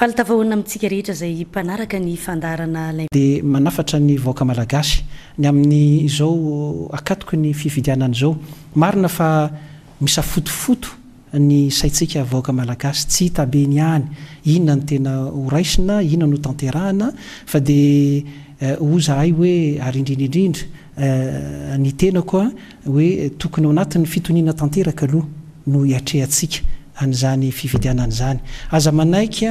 Falitavahoana amintsika rehetra izay mpanaraka ny fandarana dia manafatra ny vahoaka malagasy ny amin'ny izao akatoko ny fifidianana izao marina fa misafotofoto ny saitsika vahoaka malagasy tsy hita be ny any inona ny tena horaisina inona no tanterahana fa dia zahay hoe ary indrindraindrindra ny tenako hoe tokony ao anatin'ny fitoniana tanteraka aloha no hiatrehantsika an'izany fifidianana izany aza manaika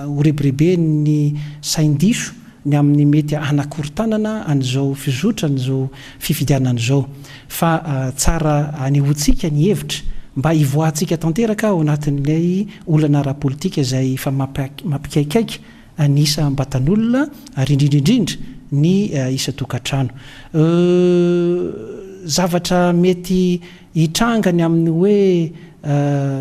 horebirebe ny saindiso ny amin'ny mety anakorontanana an'izao fizotra n'izao fifidianana izao fa tsara anehoantsika ny hevitra mba hivoahantsika tanteraka ao anatin'ilay olana ara-politika izay fa mampikaikaiky ny isa ambatan'olona ary indrindraindrindra ny isa tokantrano zavatra mety hitrangany amin'ny hoe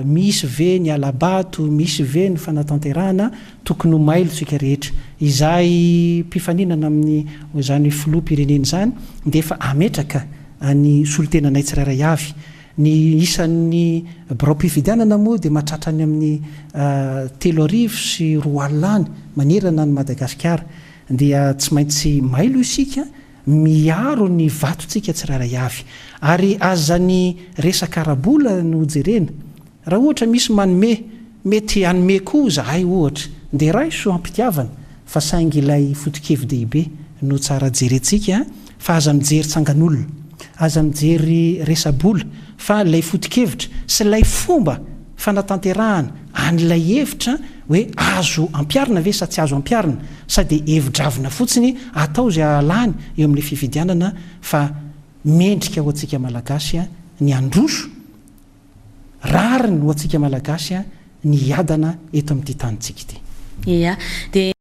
misy ve ny alabato misy ve ny fanatanterahana tokony ho mailo tsika rehetra izay mpifaninana amin'ny zany filoha-pirenena zany dia efa ametraka ny solotenanay tsirairay avy ny isan'ny birao-pifidianana moa dia mahatratrany amin'ny 3 sy 4 alina manerana ny Madagasikara dia tsy maintsy mailo isika miaro ny vatontsika tsirairay avy ary azany resaka arabola no jerena raha ohatra misy manome mety anome koa zahay ohatra dia raha iso ampitiavana fa saingy ilay fotokevy-dehibe no tsara jerentsika fa aza mijery tsangan'olona aza mijery resabola fa ilay fotokevitra sy ilay fomba fanatanterahana an'ilay hevitra hoe azo ampiarina ve sa tsy azo ampiarina sady hevitravina fotsiny atao zay alany eo amin'ny fifidianana fa mendrika ho antsika malagasy ny androso rariny ho antsika malagasy ny hiadana eto amin'ity tanintsika ity. Ia.